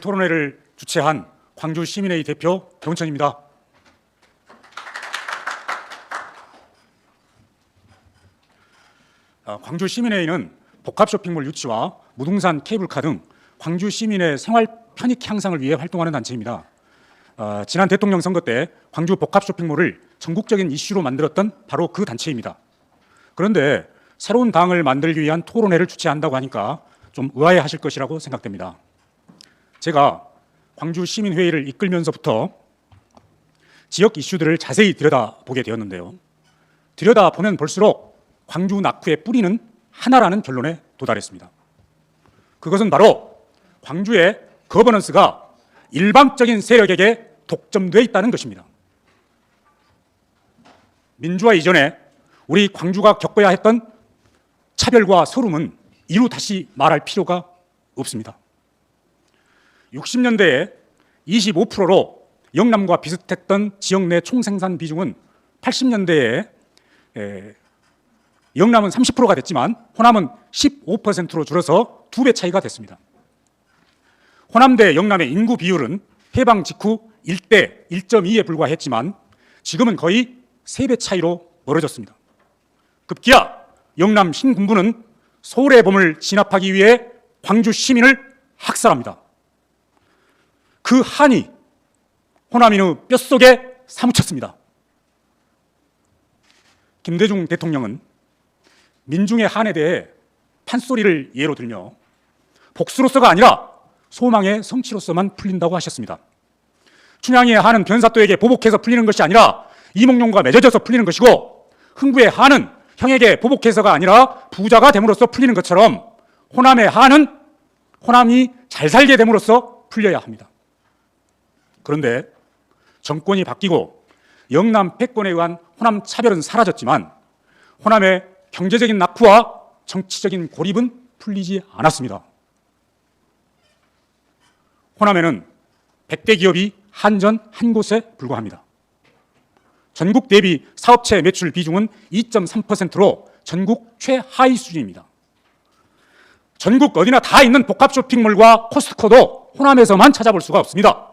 토론회를 주최한 광주시민회의 대표 경천입니다. 광주시민회의는 복합쇼핑몰 유치와 무등산 케이블카 등 광주 시민의 생활 편익 향상을 위해 활동하는 단체입니다. 지난 대통령 선거 때 광주 복합쇼핑몰을 전국적인 이슈로 만들었던 바로 그 단체입니다. 그런데 새로운 당을 만들기 위한 토론회를 주최한다고 하니까 좀 의아해하실 것이라고 생각됩니다. 제가 광주 시민회의를 이끌면서부터 지역 이슈들을 자세히 들여다보게 되었는데요. 들여다보면 볼수록 광주 낙후의 뿌리는 하나라는 결론에 도달했습니다. 그것은 바로 광주의 거버넌스가 일방적인 세력에게 독점되어 있다는 것입니다. 민주화 이전에 우리 광주가 겪어야 했던 차별과 서름은 이루 다시 말할 필요가 없습니다. 60년대에 25%로 영남과 비슷했던 지역 내 총생산 비중은 80년대에 영남은 30%가 됐지만 호남은 15%로 줄어서 2배 차이가 됐습니다. 호남 대 영남의 인구 비율은 해방 직후 1대 1.2에 불과했지만 지금은 거의 3배 차이로 멀어졌습니다. 급기야 영남 신군부는 서울의 봄을 진압하기 위해 광주 시민을 학살합니다. 그 한이 호남인의 뼛속에 사무쳤습니다. 김대중 대통령은 민중의 한에 대해 판소리를 예로 들며 복수로서가 아니라 소망의 성취로서만 풀린다고 하셨습니다. 춘향이의 한은 변사또에게 보복해서 풀리는 것이 아니라 이몽룡과 맺어져서 풀리는 것이고 흥부의 한은 형에게 보복해서가 아니라 부자가 됨으로써 풀리는 것처럼 호남의 한은 호남이 잘 살게 됨으로써 풀려야 합니다. 그런데 정권이 바뀌고 영남 패권에 의한 호남 차별은 사라졌지만 호남의 경제적인 낙후와 정치적인 고립은 풀리지 않았습니다. 호남에는 100대 기업이 한전 한 곳에 불과합니다. 전국 대비 사업체 매출 비중은 2.3%로 전국 최하위 수준입니다. 전국 어디나 다 있는 복합 쇼핑몰과 코스트코도 호남에서만 찾아볼 수가 없습니다.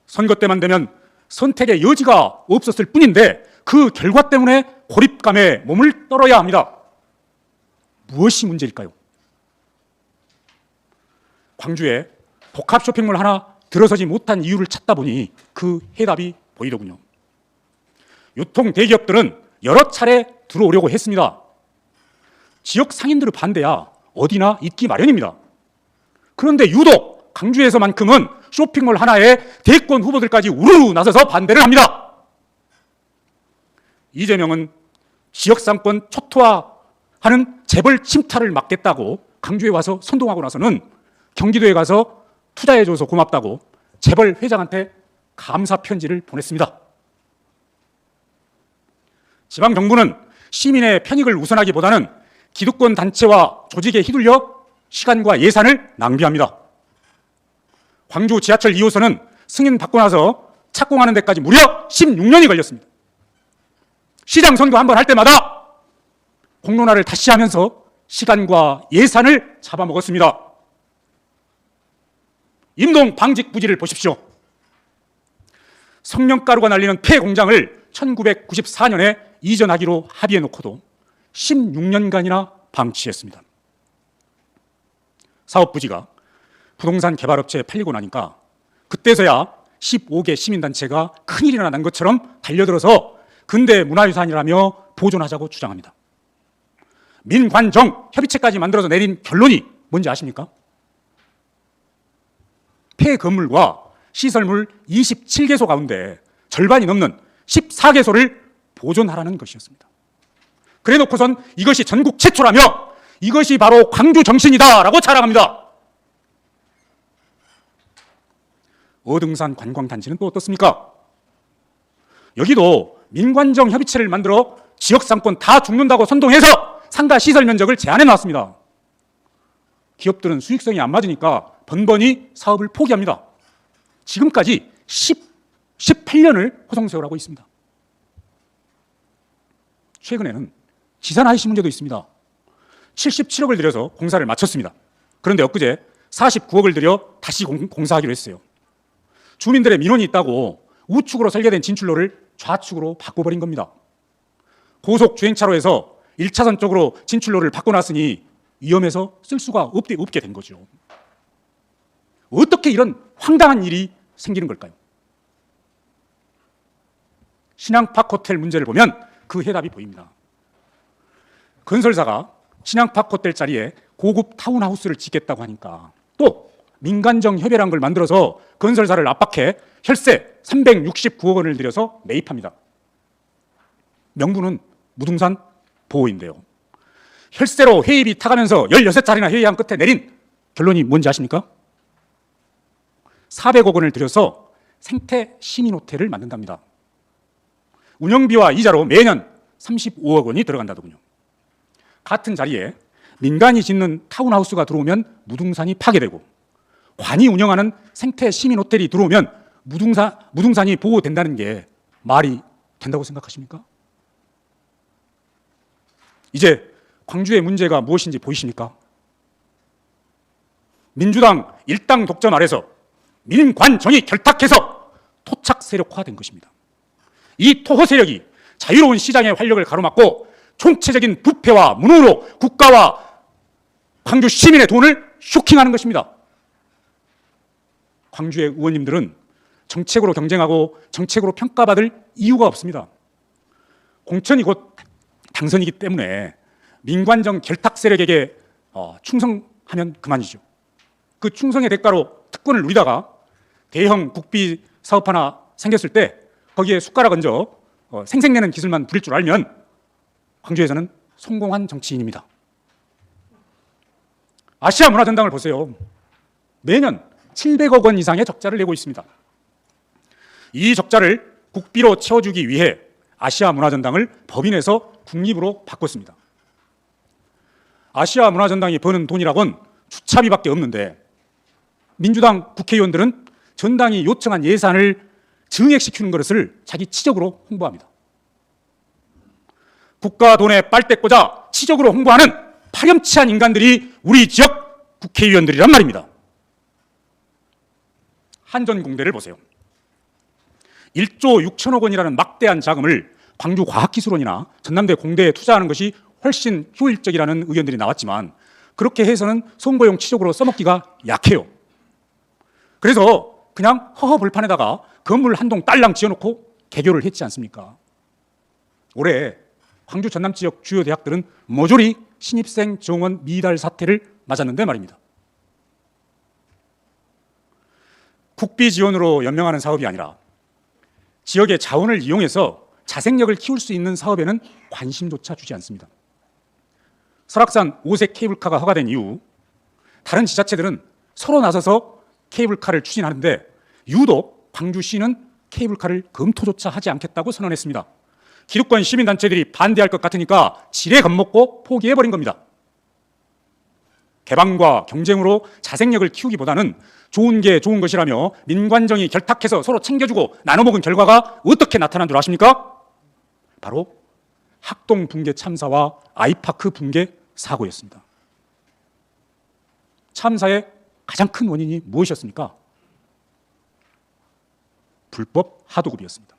선거 때만 되면 선택의 여지가 없었을 뿐인데 그 결과 때문에 고립감에 몸을 떨어야 합니다. 무엇이 문제일까요? 광주에 복합 쇼핑몰 하나 들어서지 못한 이유를 찾다 보니 그 해답이 보이더군요. 유통 대기업들은 여러 차례 들어오려고 했습니다. 지역 상인들의 반대야 어디나 있기 마련입니다. 그런데 유독 광주에서만큼은 쇼핑몰 하나에 대권 후보들까지 우르르 나서서 반대를 합니다. 이재명은 지역 상권 초토화하는 재벌 침탈을 막겠다고 광주에 와서 선동하고 나서는 경기도에 가서 투자해줘서 고맙다고 재벌 회장한테 감사 편지를 보냈습니다. 지방정부는 시민의 편익을 우선하기보다는 기득권 단체와 조직에 휘둘려 시간과 예산을 낭비합니다. 광주 지하철 2호선은 승인 받고 나서 착공하는 데까지 무려 16년이 걸렸습니다. 시장 선거 한번 할 때마다 공론화를 다시 하면서 시간과 예산을 잡아먹었습니다. 임동 방직 부지를 보십시오. 성냥가루가 날리는 폐 공장을 1994년에 이전하기로 합의해놓고도 16년간이나 방치했습니다. 사업 부지가 부동산 개발업체에 팔리고 나니까 그때서야 15개 시민단체가 큰일이나 난 것처럼 달려들어서 근대 문화유산이라며 보존하자고 주장합니다. 민관정 협의체까지 만들어서 내린 결론이 뭔지 아십니까? 폐 건물과 시설물 27개소 가운데 절반이 넘는 14개소를 보존하라는 것이었습니다. 그래 놓고선 이것이 전국 최초라며 이것이 바로 광주 정신이다라고 자랑합니다. 어등산 관광단지는 또 어떻습니까? 여기도 민관정 협의체를 만들어 지역 상권 다 죽는다고 선동해서 상가 시설 면적을 제한해 놨습니다. 기업들은 수익성이 안 맞으니까 번번이 사업을 포기합니다. 지금까지 18년을 호송세월하고 있습니다. 최근에는 지산 IC 문제도 있습니다. 77억을 들여서 공사를 마쳤습니다. 그런데 엊그제 49억을 들여 다시 공사하기로 했어요. 주민들의 민원이 있다고 우측으로 설계된 진출로를 좌측으로 바꿔버린 겁니다. 고속 주행차로에서 1차선 쪽으로 진출로를 바꿔놨으니 위험해서 쓸 수가 없게 된 거죠. 어떻게 이런 황당한 일이 생기는 걸까요? 신앙파크호텔 문제를 보면 그 해답이 보입니다. 건설사가 신앙파크호텔 자리에 고급 타운하우스를 짓겠다고 하니까 또 민간정 협의라는 걸 만들어서 건설사를 압박해 혈세 369억 원을 들여서 매입합니다. 명분은 무등산 보호인데요. 혈세로 회의비 타가면서 16차례나 회의한 끝에 내린 결론이 뭔지 아십니까? 400억 원을 들여서 생태 시민호텔을 만든답니다. 운영비와 이자로 매년 35억 원이 들어간다더군요. 같은 자리에 민간이 짓는 타운하우스가 들어오면 무등산이 파괴되고 관이 운영하는 생태 시민호텔이 들어오면 무등산이 보호된다는 게 말이 된다고 생각하십니까? 이제 광주의 문제가 무엇인지 보이십니까? 민주당 일당 독점 아래서 민관정이 결탁해서 토착 세력화된 것입니다. 이 토호 세력이 자유로운 시장의 활력을 가로막고 총체적인 부패와 무능으로 국가와 광주 시민의 돈을 쇼킹하는 것입니다. 광주의 의원님들은 정책으로 경쟁하고 정책으로 평가받을 이유가 없습니다. 공천이 곧 당선이기 때문에 민관정 결탁 세력에게 충성하면 그만이죠. 그 충성의 대가로 특권을 누리다가 대형 국비 사업 하나 생겼을 때 거기에 숟가락 얹어 생색내는 기술만 부릴 줄 알면 광주에서는 성공한 정치인입니다. 아시아 문화전당을 보세요. 매년 700억 원 이상의 적자를 내고 있습니다. 이 적자를 국비로 채워주기 위해 아시아 문화전당을 법인에서 국립으로 바꿨습니다. 아시아 문화전당이 버는 돈이라곤 주차비밖에 없는데 민주당 국회의원들은 전당이 요청한 예산을 증액시키는 것을 자기 치적으로 홍보합니다. 국가 돈에 빨대 꽂아 치적으로 홍보하는 파렴치한 인간들이 우리 지역 국회의원들이란 말입니다. 한전공대를 보세요. 1조 6천억 원이라는 막대한 자금을 광주과학기술원이나 전남대 공대에 투자하는 것이 훨씬 효율적이라는 의견들이 나왔지만 그렇게 해서는 선거용 치적으로 써먹기가 약해요. 그래서 그냥 허허벌판에다가 건물 한 동 딸랑 지어놓고 개교를 했지 않습니까? 올해 광주 전남 지역 주요 대학들은 모조리 신입생 정원 미달 사태를 맞았는데 말입니다. 국비 지원으로 연명하는 사업이 아니라 지역의 자원을 이용해서 자생력을 키울 수 있는 사업에는 관심조차 주지 않습니다. 설악산 5색 케이블카가 허가된 이후 다른 지자체들은 서로 나서서 케이블카를 추진하는데 유독 광주시는 케이블카를 검토조차 하지 않겠다고 선언했습니다. 기득권 시민단체들이 반대할 것 같으니까 지레 겁먹고 포기해버린 겁니다. 개방과 경쟁으로 자생력을 키우기보다는 좋은 게 좋은 것이라며 민관정이 결탁해서 서로 챙겨주고 나눠먹은 결과가 어떻게 나타난 줄 아십니까? 바로 학동 붕괴 참사와 아이파크 붕괴 사고였습니다. 참사의 가장 큰 원인이 무엇이었습니까? 불법 하도급이었습니다.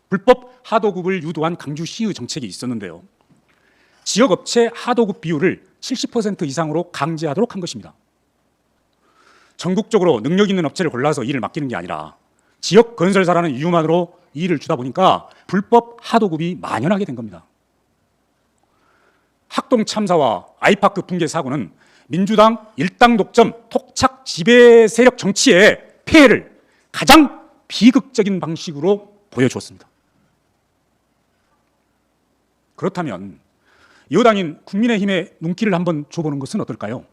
불법 하도급을 유도한 광주시의 정책이 있었는데요. 지역업체 하도급 비율을 70% 이상으로 강제하도록 한 것입니다. 전국적으로 능력 있는 업체를 골라서 일을 맡기는 게 아니라 지역 건설사라는 이유만으로 일을 주다 보니까 불법 하도급이 만연하게 된 겁니다. 학동 참사와 아이파크 붕괴 사고는 민주당 일당 독점 토착 지배 세력 정치의 폐해를 가장 비극적인 방식으로 보여주었습니다. 그렇다면 여당인 국민의힘에 눈길을 한번 줘보는 것은 어떨까요?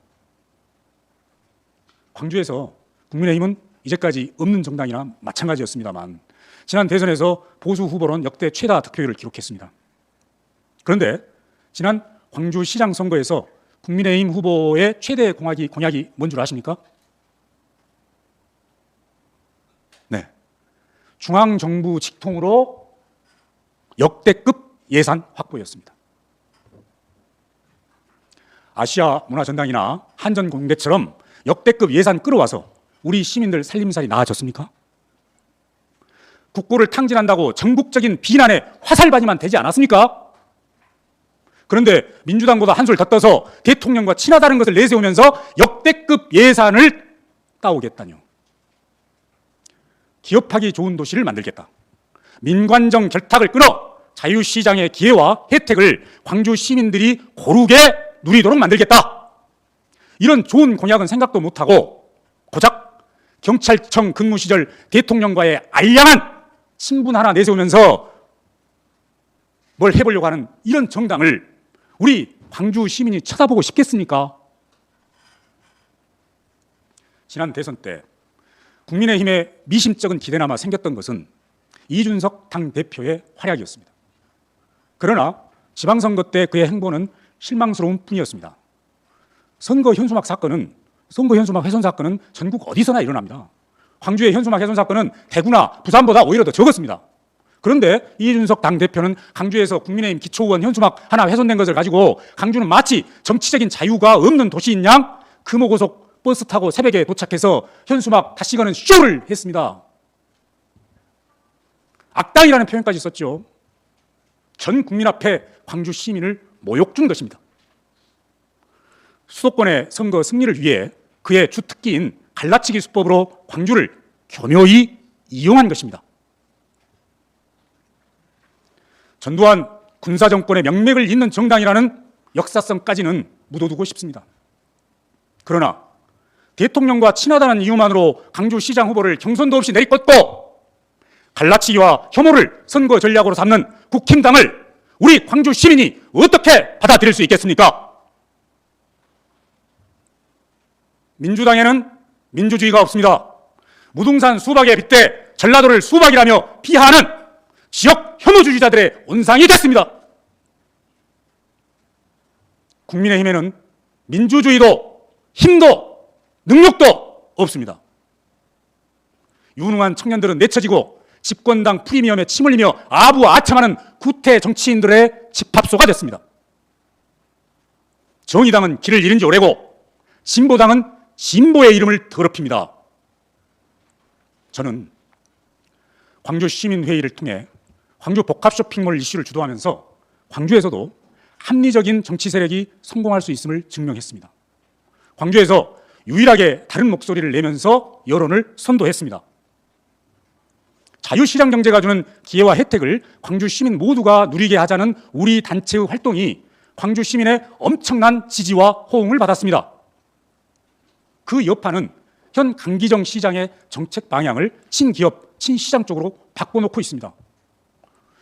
광주에서 국민의힘은 이제까지 없는 정당이나 마찬가지였습니다만 지난 대선에서 보수 후보로는 역대 최다 득표율을 기록했습니다. 그런데 지난 광주시장 선거에서 국민의힘 후보의 최대 공약이 뭔 줄 아십니까? 네, 중앙정부 직통으로 역대급 예산 확보였습니다. 아시아 문화전당이나 한전공대처럼 역대급 예산 끌어와서 우리 시민들 살림살이 나아졌습니까? 국고를 탕진한다고 전국적인 비난의 화살바지만 되지 않았습니까? 그런데 민주당보다 한술 더 떠서 대통령과 친하다는 것을 내세우면서 역대급 예산을 따오겠다뇨. 기업하기 좋은 도시를 만들겠다. 민관정 결탁을 끊어 자유시장의 기회와 혜택을 광주 시민들이 고르게 누리도록 만들겠다. 이런 좋은 공약은 생각도 못하고 고작 경찰청 근무 시절 대통령과의 알량한 친분 하나 내세우면서 뭘 해보려고 하는 이런 정당을 우리 광주 시민이 쳐다보고 싶겠습니까? 지난 대선 때 국민의힘에 미심쩍은 기대나마 생겼던 것은 이준석 당대표의 활약이었습니다. 그러나 지방선거 때 그의 행보는 실망스러운 뿐이었습니다. 선거 현수막 훼손 사건은 전국 어디서나 일어납니다. 광주의 현수막 훼손 사건은 대구나 부산보다 오히려 더 적었습니다. 그런데 이준석 당대표는 강주에서 국민의힘 기초의원 현수막 하나 훼손된 것을 가지고 강주는 마치 정치적인 자유가 없는 도시인 양 금호고속 버스 타고 새벽에 도착해서 현수막 다시 거는 쇼를 했습니다. 악당이라는 표현까지 썼죠. 전 국민 앞에 광주 시민을 모욕 준 것입니다. 수도권의 선거 승리를 위해 그의 주특기인 갈라치기 수법으로 광주를 교묘히 이용한 것입니다. 전두환 군사정권의 명맥을 잇는 정당이라는 역사성까지는 묻어두고 싶습니다. 그러나 대통령과 친하다는 이유만으로 강주시장 후보를 경선도 없이 내리꽂고 갈라치기와 혐오를 선거 전략으로 삼는 국힘당을 우리 광주 시민이 어떻게 받아들일 수 있겠습니까? 민주당에는 민주주의가 없습니다. 무등산 수박에 빗대 전라도를 수박이라며 비하하는 지역 혐오주의자들의 온상이 됐습니다. 국민의힘에는 민주주의도 힘도 능력도 없습니다. 유능한 청년들은 내쳐지고 집권당 프리미엄에 침 흘리며 아부아참하는 구태 정치인들의 집합소가 됐습니다. 정의당은 길을 잃은 지 오래고 진보당은 진보의 이름을 더럽힙니다. 저는 광주 시민회의를 통해 광주 복합 쇼핑몰 이슈를 주도하면서 광주에서도 합리적인 정치 세력이 성공할 수 있음을 증명했습니다. 광주에서 유일하게 다른 목소리를 내면서 여론을 선도했습니다. 자유시장 경제가 주는 기회와 혜택을 광주 시민 모두가 누리게 하자는 우리 단체의 활동이 광주 시민의 엄청난 지지와 호응을 받았습니다. 그 여파는 현 강기정 시장의 정책 방향을 친기업, 친시장 쪽으로 바꿔놓고 있습니다.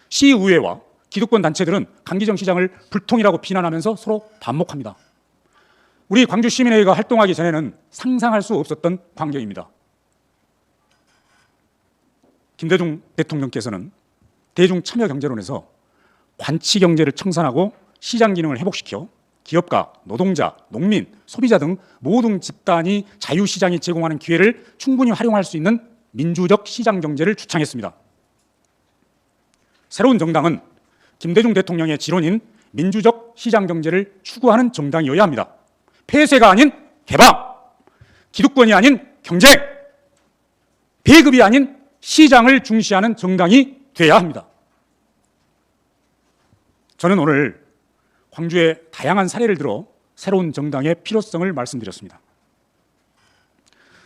시의회와 기득권 단체들은 강기정 시장을 불통이라고 비난하면서 서로 반목합니다. 우리 광주 시민회의가 활동하기 전에는 상상할 수 없었던 광경입니다. 김대중 대통령께서는 대중참여경제론에서 관치경제를 청산하고 시장 기능을 회복시켜 기업가, 노동자, 농민, 소비자 등 모든 집단이 자유시장이 제공하는 기회를 충분히 활용할 수 있는 민주적 시장경제를 주창했습니다. 새로운 정당은 김대중 대통령의 지론인 민주적 시장경제를 추구하는 정당이어야 합니다. 폐쇄가 아닌 개방, 기득권이 아닌 경쟁, 배급이 아닌 시장을 중시하는 정당이 돼야 합니다. 저는 오늘 광주의 다양한 사례를 들어 새로운 정당의 필요성을 말씀드렸습니다.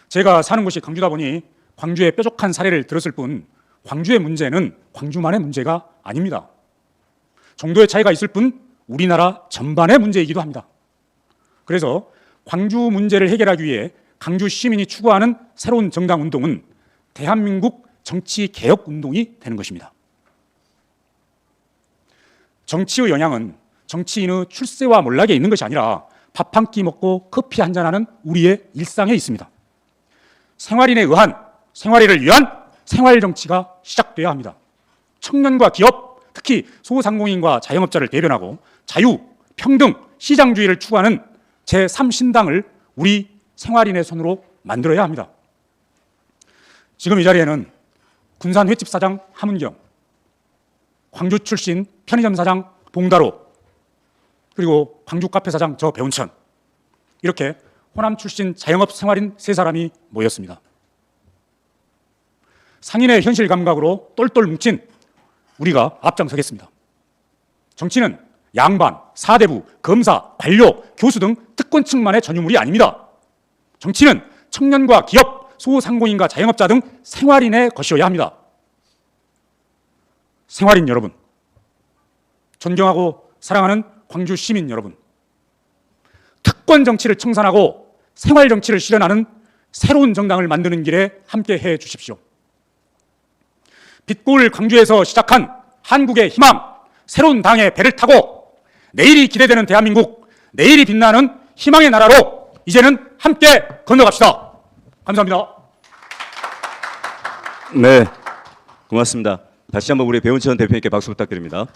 제가 사는 곳이 광주다 보니 광주의 뾰족한 사례를 들었을 뿐 광주의 문제는 광주만의 문제가 아닙니다. 정도의 차이가 있을 뿐 우리나라 전반의 문제이기도 합니다. 그래서 광주 문제를 해결하기 위해 광주 시민이 추구하는 새로운 정당 운동은 대한민국 정치 개혁 운동이 되는 것입니다. 정치의 영향은 정치인의 출세와 몰락에 있는 것이 아니라 밥 한 끼 먹고 커피 한 잔하는 우리의 일상에 있습니다. 생활인에 의한, 생활인을 위한 생활 정치가 시작돼야 합니다. 청년과 기업, 특히 소상공인과 자영업자를 대변하고 자유, 평등, 시장주의를 추구하는 제3신당을 우리 생활인의 손으로 만들어야 합니다. 지금 이 자리에는 군산 횟집 사장 함은경, 광주 출신 편의점 사장 봉다로, 그리고 광주 카페 사장 저 배운천, 이렇게 호남 출신 자영업 생활인 3사람이 모였습니다. 상인의 현실 감각으로 똘똘 뭉친 우리가 앞장서겠습니다. 정치는 양반, 사대부, 검사, 관료, 교수 등 특권층만의 전유물이 아닙니다. 정치는 청년과 기업, 소상공인과 자영업자 등 생활인의 것이어야 합니다. 생활인 여러분, 존경하고 사랑하는 광주 시민 여러분, 특권 정치를 청산하고 생활 정치를 실현하는 새로운 정당을 만드는 길에 함께해 주십시오. 빛골 광주에서 시작한 한국의 희망, 새로운 당의 배를 타고 내일이 기대되는 대한민국, 내일이 빛나는 희망의 나라로 이제는 함께 건너갑시다. 감사합니다. 네, 고맙습니다. 다시 한번 우리 배훈천 대표님께 박수 부탁드립니다.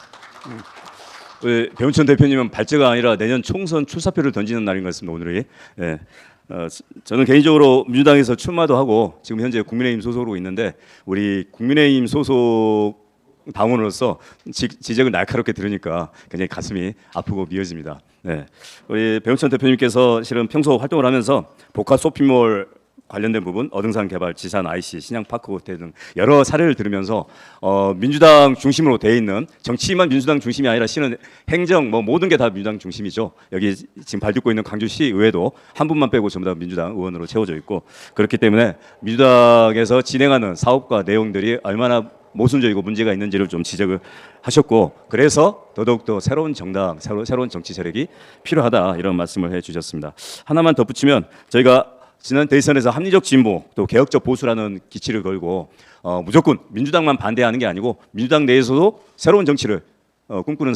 배훈천 대표님은 발제가 아니라 내년 총선 출사표를 던지는 날인 것 같습니다. 오늘이. 네. 저는 개인적으로 민주당에서 출마도 하고 지금 현재 국민의힘 소속으로 있는데 우리 국민의힘 소속 당원으로서 지적을 날카롭게 들으니까 굉장히 가슴이 아프고 미어집니다. 네. 우리 배훈천 대표님께서 실은 평소 활동을 하면서 복합 쇼핑몰 관련된 부분, 어등산 개발, 지산 IC, 신양파크 호텔 등 여러 사례를 들으면서 민주당 중심으로 돼 있는, 정치만 민주당 중심이 아니라 실은 행정 모든 게 다 민주당 중심이죠. 여기 지금 발딛고 있는 광주시 의회도 한 분만 빼고 전부 다 민주당 의원으로 채워져 있고, 그렇기 때문에 민주당에서 진행하는 사업과 내용들이 얼마나 모순적이고 문제가 있는지를 좀 지적을 하셨고, 그래서 더더욱더 새로운 정당, 새로운 정치 세력이 필요하다, 이런 말씀을 해주셨습니다. 하나만 덧붙이면 저희가 지난 대선에서 합리적 진보 또 개혁적 보수라는 기치를 걸고 무조건 민주당만 반대하는 게 아니고 민주당 내에서도 새로운 정치를 꿈꾸는